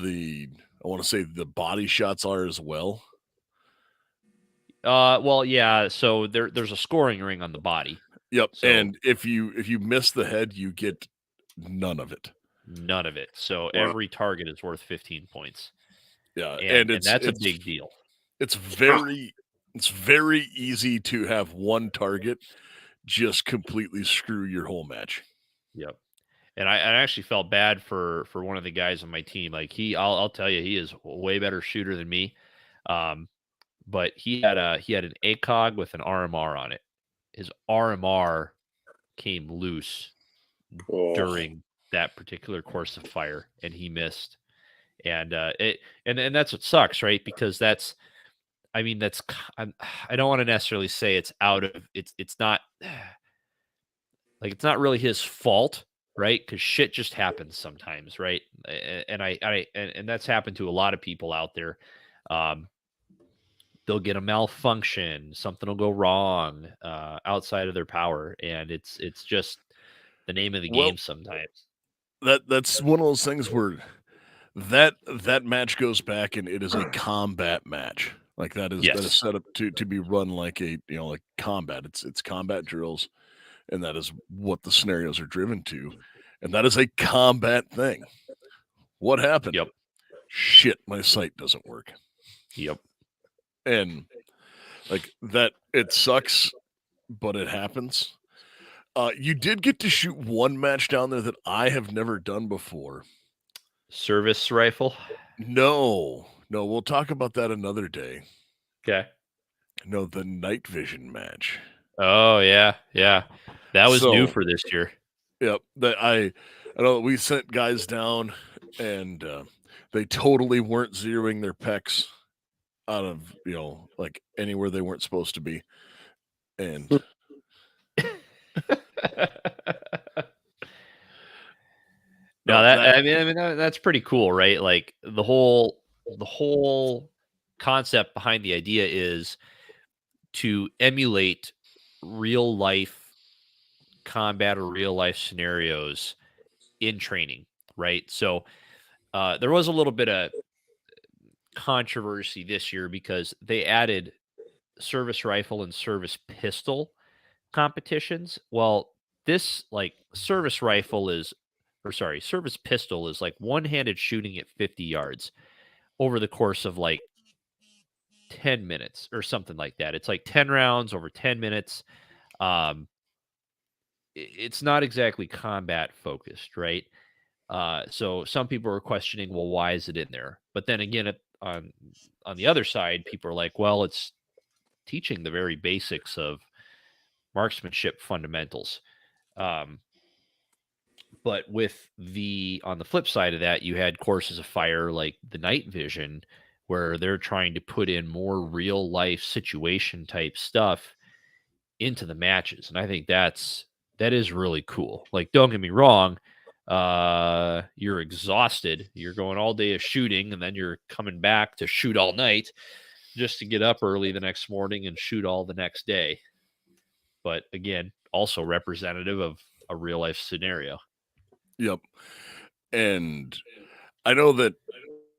I want to say the body shots are as well. Well, yeah. So there's a scoring ring on the body. Yep. So, and if you miss the head, you get none of it. None of it. So every target is worth 15 points. Yeah, and that's a big deal. It's very easy to have one target just completely screw your whole match. Yep. And I actually felt bad for one of the guys on my team. Like I'll tell you, he is a way better shooter than me. But he had an ACOG with an RMR on it. His RMR came loose during that particular course of fire, and he missed. And and that's what sucks, right? Because I don't want to necessarily say it's it's not like it's not really his fault, right? Because shit just happens sometimes, right? And that's happened to a lot of people out there. They'll get a malfunction, something will go wrong outside of their power, and it's just the name of the game sometimes. That's one of those things where that match goes back and it is a combat match. Like that is set up to be run like a like combat. It's combat drills. and that is what the scenarios are driven to, and that is a combat thing. What happened? Yep. Shit, my sight doesn't work. Yep. And like that, it sucks, but it happens. You did get to shoot one match down there that I have never done before. Service rifle. No, we'll talk about that another day. Okay. No, the night vision match. Oh yeah. That was new So- for this year. Yep. That I know that we sent guys down and they totally weren't zeroing their pecs out of, like anywhere they weren't supposed to be. And No, I mean that's pretty cool, right? Like the whole concept behind the idea is to emulate real life combat or real life scenarios in training, right? So there was a little bit of controversy this year because they added service rifle and service pistol competitions. Well, this like service pistol is like one-handed shooting at 50 yards over the course of like 10 minutes or something like that. It's like 10 rounds over 10 minutes. It's not exactly combat focused, right? So some people are questioning, well, why is it in there? But then again, on the other side, people are like, well, it's teaching the very basics of marksmanship fundamentals. But on the flip side of that, you had courses of fire like the night vision, where they're trying to put in more real life situation type stuff into the matches. And I think that is really cool. Like, don't get me wrong. You're exhausted. You're going all day of shooting, and then you're coming back to shoot all night just to get up early the next morning and shoot all the next day. But again, also representative of a real life scenario. Yep. And I know that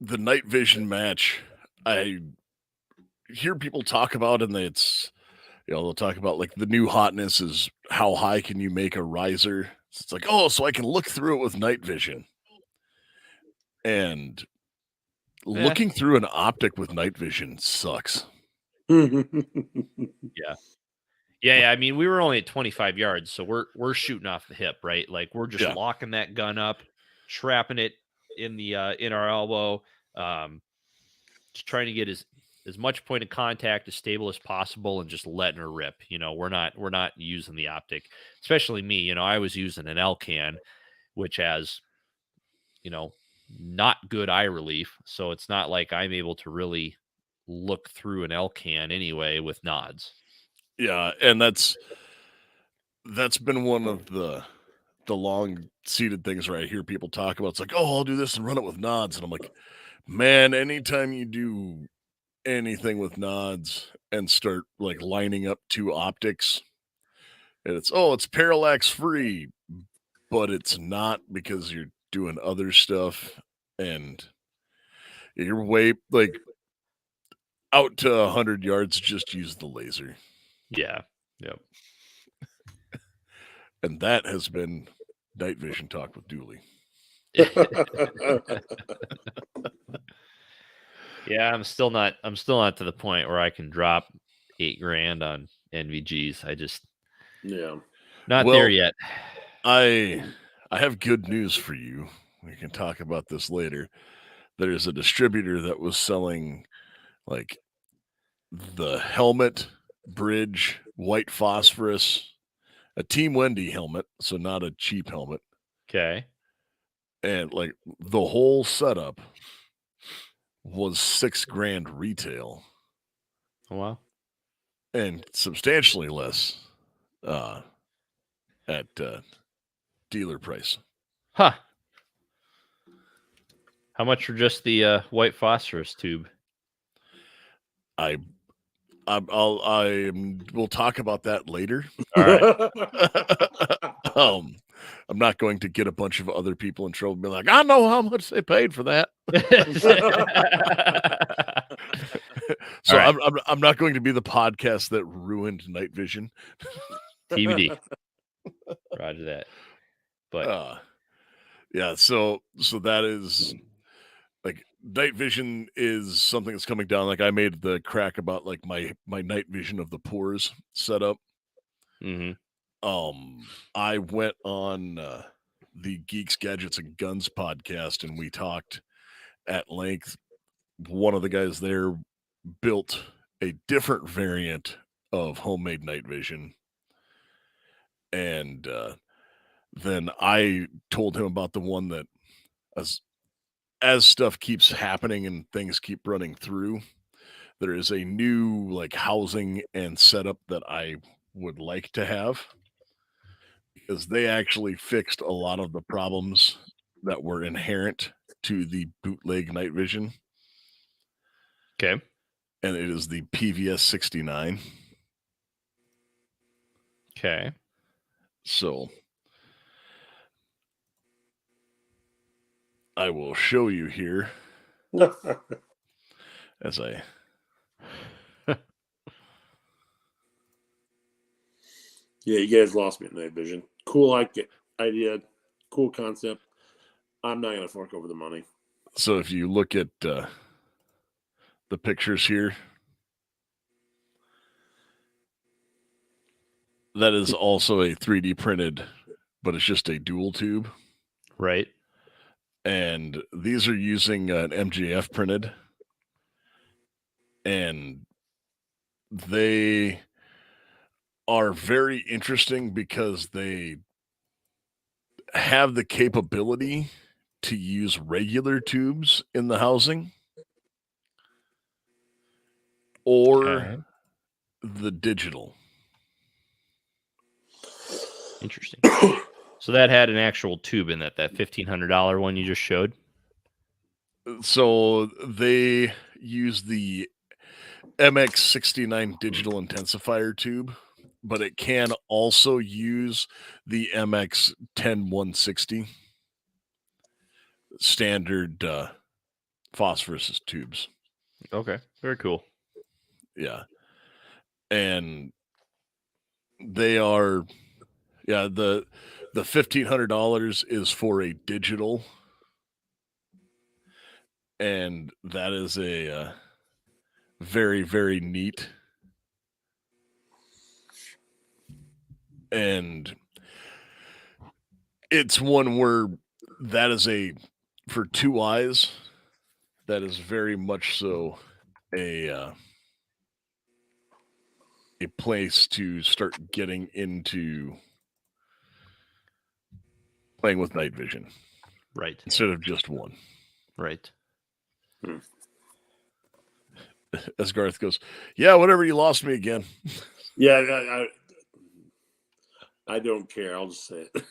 the night vision match, I hear people talk about, and it's, they'll talk about like the new hotness is how high can you make a riser? It's like, oh, so I can look through it with night vision. And looking through an optic with night vision sucks. Yeah. I mean, we were only at 25 yards, so we're shooting off the hip, right? Like we're just locking that gun up, trapping it in our elbow, just trying to get as much point of contact as stable as possible, and just letting her rip. We're not using the optic, especially me. I was using an L-can, which has, not good eye relief, so it's not like I'm able to really look through an L-can anyway with nods. Yeah, and that's been one of the long-seated things where I hear people talk about. It's like, oh, I'll do this and run it with nods. And I'm like, man, anytime you do anything with nods and start like lining up two optics, and it's parallax free, but it's not, because you're doing other stuff and you're way like out to 100 yards, just use the laser. Yeah. Yep. And that has been Night Vision Talk with Dooley. Yeah, I'm still not to the point where I can drop $8,000 on NVGs. I just not there yet. I have good news for you. We can talk about this later. There's a distributor that was selling like the helmet, bridge, white phosphorus, a Team Wendy helmet, so not a cheap helmet. Okay. And like the whole setup was $6,000 retail. Oh, wow. And substantially less at dealer price. Huh. How much for just the white phosphorus tube? We'll talk about that later. All right. I'm not going to get a bunch of other people in trouble and be like, I know how much they paid for that. So right. I'm not going to be the podcast that ruined night vision. TBD. Roger that. But yeah, so that is like night vision is something that's coming down. Like I made the crack about like my night vision of the pores setup. I went on the Geeks, Gadgets, and Guns podcast, and we talked at length. One of the guys there built a different variant of homemade night vision, and then I told him about the one that as stuff keeps happening and things keep running through, there is a new like housing and setup that I would like to have, because they actually fixed a lot of the problems that were inherent to the bootleg night vision. Okay. And it is the PVS 69. Okay. So I will show you here as I. Yeah, you guys lost me at night vision. Cool idea, cool concept. I'm not gonna fork over the money. So if you look at the pictures here, that is also a 3D printed, but it's just a dual tube. Right. And these are using an MJF printed, and they are very interesting because they have the capability to use regular tubes in the housing or the digital. Interesting. So that had an actual tube in that $1,500 one you just showed? So they use the MX69 digital intensifier tube, but it can also use the MX10 160 standard phosphorus tubes. Okay, very cool. Yeah. And they are, yeah, the $1,500 is for a digital, and that is a very, very neat. And it's one where that is for two eyes, that is very much so a place to start getting into playing with night vision. Right. Instead of just one. Right. As Garth goes, yeah, whatever, you lost me again. Yeah, I don't care. I'll just say it.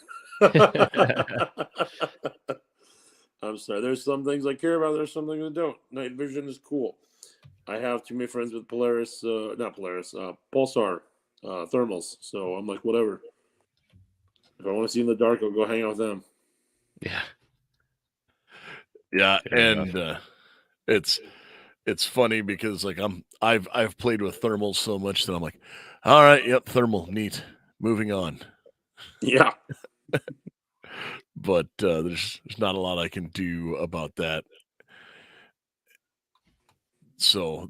I'm sorry. There's some things I care about. There's some things I don't. Night vision is cool. I have too many friends with Pulsar thermals. So I'm like, whatever. If I want to see in the dark, I'll go hang out with them. Yeah. Yeah, Fair and it's funny because like I've played with thermals so much that I'm like, all right, yep, thermal, neat. Moving on. Yeah. But there's not a lot I can do about that. So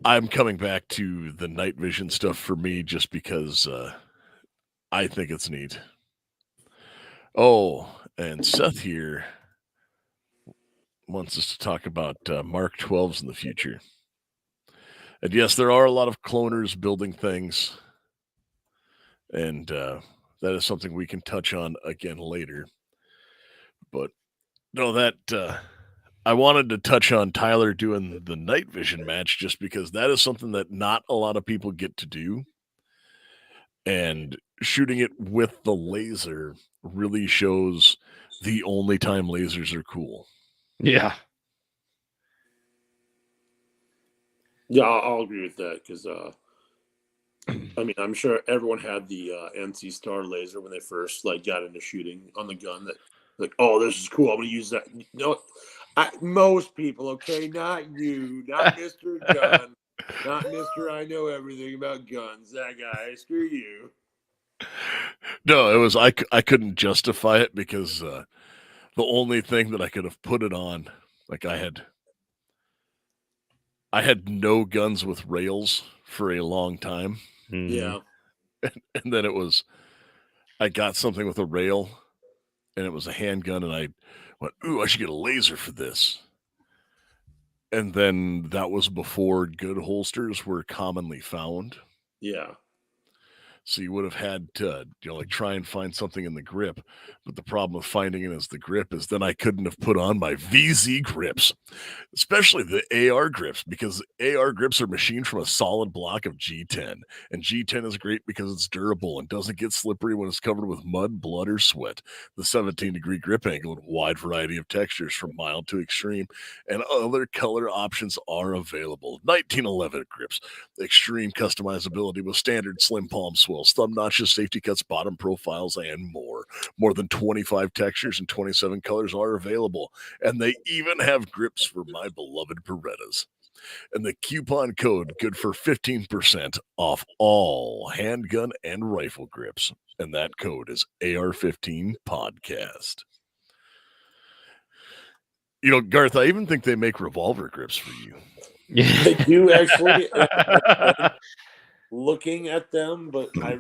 I'm coming back to the night vision stuff for me just because I think it's neat. Oh, and Seth here wants us to talk about Mark 12s in the future. And yes, there are a lot of cloners building things. And that is something we can touch on again later. But no, that I wanted to touch on Tyler doing the night vision match just because that is something that not a lot of people get to do. And shooting it with the laser really shows the only time lasers are cool. Yeah. Yeah, I'll agree with that because, I mean, I'm sure everyone had the NC Star laser when they first like got into shooting on the gun. That like, oh, this is cool. I'm gonna use that. No, most people, okay, not you, not Mr. Gun, not Mr. I know everything about guns. That guy, screw you. No, it was I couldn't justify it because the only thing that I could have put it on, like I had no guns with rails for a long time, Yeah. and then I got something with a rail, and it was a handgun, and I went, "Ooh, I should get a laser for this." And then that was before good holsters were commonly found. Yeah. So you would have had to, like try and find something in the grip. But the problem with finding it as the grip is then I couldn't have put on my VZ grips, especially the AR grips, because AR grips are machined from a solid block of G10. And G10 is great because it's durable and doesn't get slippery when it's covered with mud, blood, or sweat. The 17-degree grip angle and wide variety of textures from mild to extreme, and other color options are available. 1911 grips, extreme customizability with standard slim palm swells, thumb notches, safety cuts, bottom profiles, and more. More than 25 textures and 27 colors are available, and they even have grips for my beloved Berettas. And the coupon code good for 15% off all handgun and rifle grips. And that code is AR-15 podcast. Garth, I even think they make revolver grips for you. They do actually. Looking at them, but I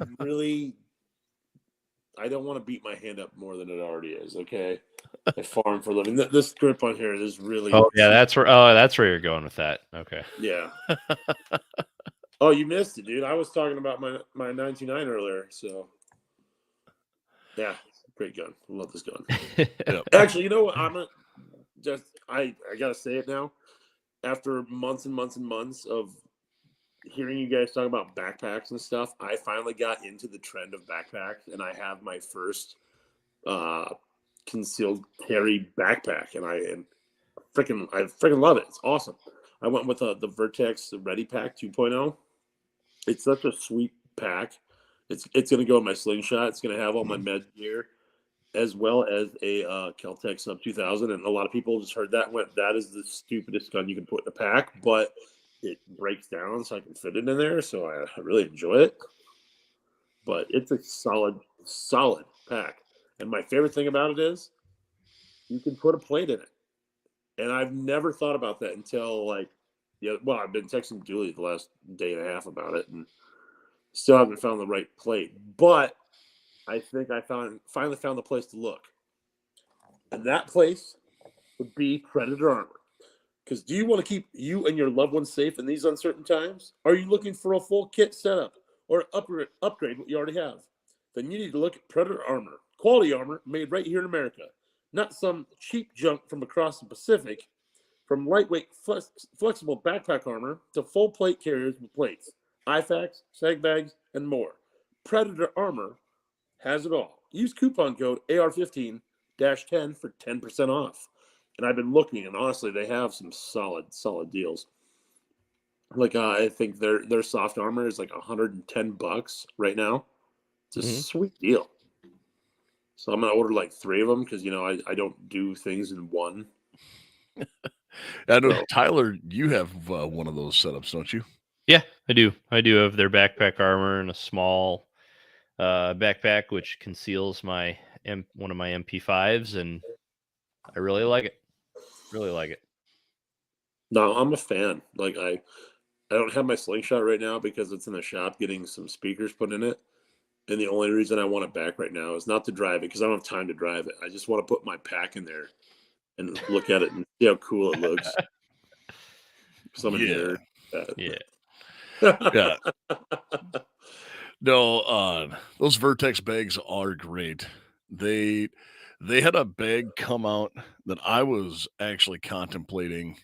don't want to beat my hand up more than it already is. Okay, I farm for a living. This grip on here is really. Oh yeah, that's where you're going with that. Okay. Yeah. Oh, you missed it, dude. I was talking about my 99 earlier. So. Yeah, great gun. Love this gun. Yep. Actually, you know what? I gotta say it now. After months and months and months of hearing you guys talk about backpacks and stuff, I finally got into the trend of backpacks, and I have my first concealed carry backpack, and I freaking love it. It's awesome. I went with the Vertex Ready Pack 2.0. It's such a sweet pack. It's going to go in my slingshot. It's going to have all my med gear, as well as a Kel-Tec Sub 2000. And a lot of people just heard that and went, that is the stupidest gun you can put in a pack. But it breaks down so I can fit it in there. So I really enjoy it. But it's a solid pack. And my favorite thing about it is you can put a plate in it. And I've never thought about that until I've been texting Julie the last day and a half about it and still haven't found the right plate. But I think I finally found the place to look. And that place would be Predator Armor. Because do you want to keep you and your loved ones safe in these uncertain times? Are you looking for a full kit setup or upgrade what you already have? Then you need to look at Predator Armor. Quality armor made right here in America. Not some cheap junk from across the Pacific. From lightweight, flexible backpack armor to full plate carriers with plates, IFAKs, sag bags, and more. Predator Armor has it all. Use coupon code AR15-10 for 10% off. And I've been looking, and honestly, they have some solid deals. Like I think their soft armor is like $110 right now. It's a sweet deal. So I'm gonna order like 3 of them because I don't do things in one. I know, Tyler, you have one of those setups, don't you? Yeah, I do. I do have their backpack armor and a small backpack which conceals one of my MP5s, and I really like it. Really like it. No, I'm a fan. Like I don't have my slingshot right now because it's in the shop getting some speakers put in it. And the only reason I want it back right now is not to drive it because I don't have time to drive it. I just want to put my pack in there and look at it and see how cool it looks. Because I'm a nerd. Yeah. Yeah. No, those Vertex bags are great. They had a bag come out that I was actually contemplating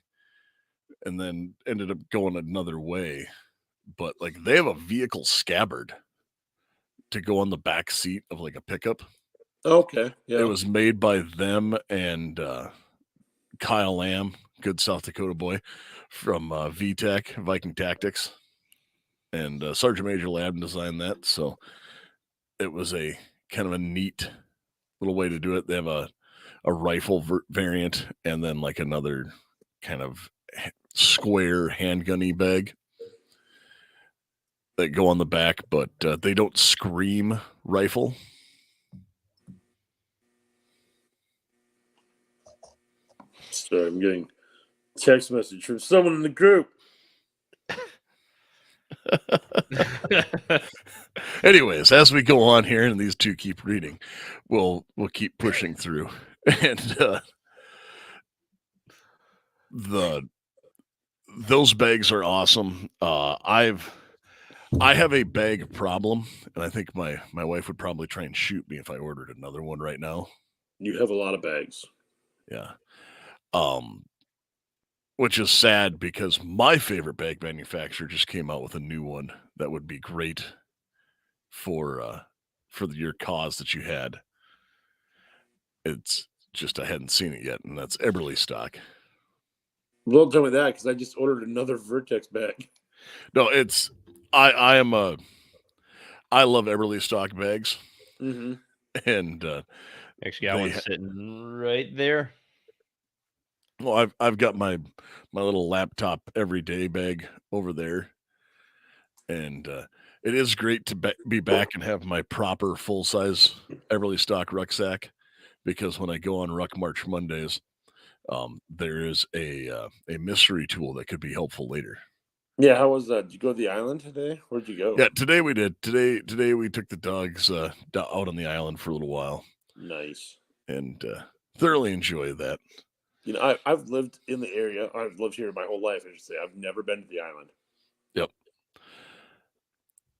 and then ended up going another way. But like they have a vehicle scabbard to go on the back seat of like a pickup. Okay. Yeah. It was made by them and Kyle Lamb, good South Dakota boy from VTech, Viking Tactics. And Sergeant Major Lab designed that. So it was a kind of a neat little way to do it. They have a rifle variant and then like another kind of square handgunny bag. that go on the back, but they don't scream rifle. Sorry, I'm getting a text message from someone in the group. Anyways, as we go on here and these two keep reading, we'll keep pushing through. And those bags are awesome. I have a bag problem, and I think my wife would probably try and shoot me if I ordered another one right now. You have a lot of bags. Yeah. Which is sad because my favorite bag manufacturer just came out with a new one that would be great for your cause that you had. It's just I hadn't seen it yet, and that's Eberly stock. Don't tell me that because I just ordered another Vertex bag. No, it's I love Eberly stock bags, Mm-hmm. and Actually, got one sitting right there. Well, I've got my little laptop everyday bag over there, and it is great to be back and have my proper full size Eberly stock rucksack, because when I go on Ruck March Mondays, there is a mystery tool that could be helpful later. Yeah, how was that? Did you go to the island today? Where'd you go? Yeah, today we did. Today we took the dogs out on the island for a little while. Nice. And thoroughly enjoy that. You know, I've lived in the area. I've lived here my whole life, I should say. I've never been to the island. Yep.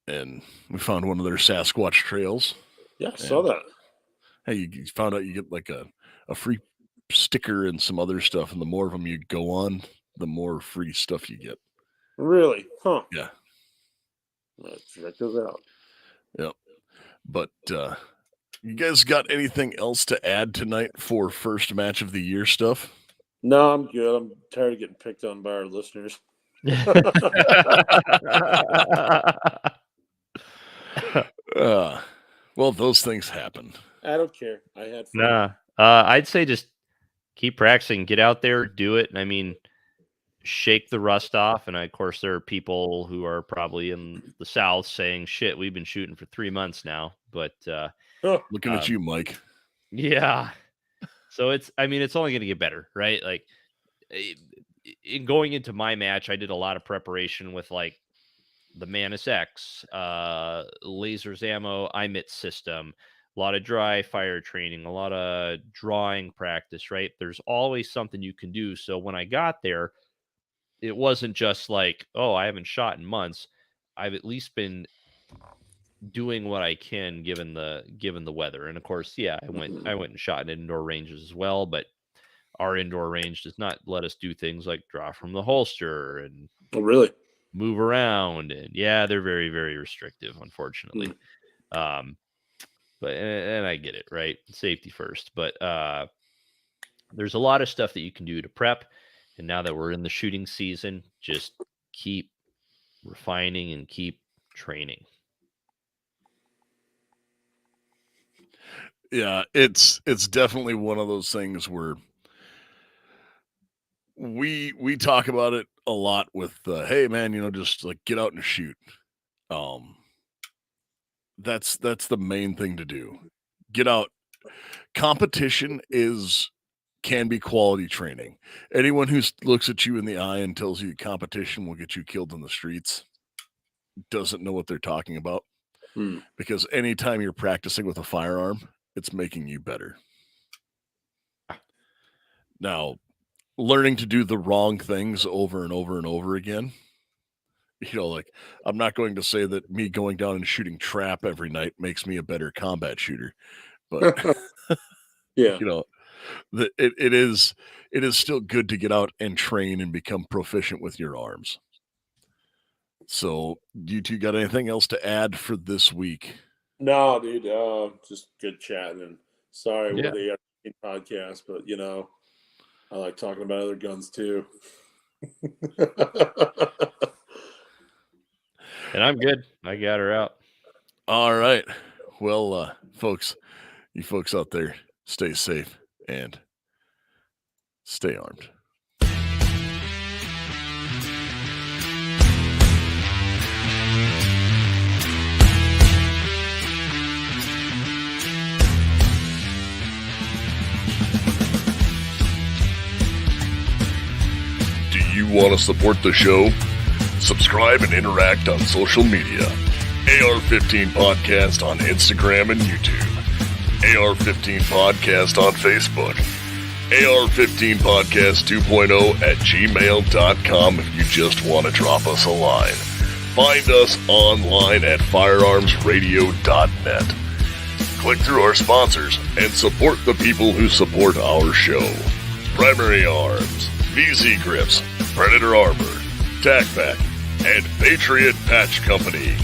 And we found one of their Sasquatch trails. Yeah, I saw that. Hey, you found out you get like a free sticker and some other stuff, and the more of them you go on, the more free stuff you get. Really? Huh. Yeah. Let's check those out. Yep. But you guys got anything else to add tonight for first match of the year stuff? No, I'm good. I'm tired of getting picked on by our listeners. Well, those things happen. I don't care. I had fun. Nah. I'd say just keep practicing. Get out there, do it. I mean, shake the rust off. And of course, there are people who are probably in the South saying, "Shit, we've been shooting for 3 months now." But looking at you, Mike. Yeah. So it's only going to get better, right? Like in going into my match, I did a lot of preparation with like the Manus X, lasers, ammo, IMIT system, a lot of dry fire training, a lot of drawing practice, right? There's always something you can do. So when I got there, it wasn't just like, oh, I haven't shot in months. I've at least been doing what I can given the weather. And of course, yeah, I went and shot in indoor ranges as well, but our indoor range does not let us do things like draw from the holster and really move around. And yeah, they're very, very restrictive, unfortunately. But and I get it, right? Safety first. But there's a lot of stuff that you can do to prep. And now that we're in the shooting season, just keep refining and keep training. Yeah, it's definitely one of those things where we talk about it a lot with hey man, just like get out and shoot. That's the main thing to do. Get out. Competition can be quality training. Anyone who looks at you in the eye and tells you competition will get you killed in the streets doesn't know what they're talking about. Because anytime you're practicing with a firearm, it's making you better. Now, learning to do the wrong things over and over and over again, like I'm not going to say that me going down and shooting trap every night makes me a better combat shooter, but yeah, it is still good to get out and train and become proficient with your arms. So, you two got anything else to add for this week? No, dude. Just good chatting. And sorry, we're the podcast, but I like talking about other guns too. And I'm good. I got her out. All right. Well, you folks out there, stay safe and stay armed. you want to support the show, subscribe and interact on social media. AR-15 Podcast on Instagram and YouTube. AR-15 Podcast on Facebook. AR-15 Podcast 2.0 at gmail.com if you just want to drop us a line. Find us online at firearmsradio.net. Click through our sponsors and support the people who support our show. Primary Arms, VZ Grips, Predator Armor, TacPack, and Patriot Patch Company.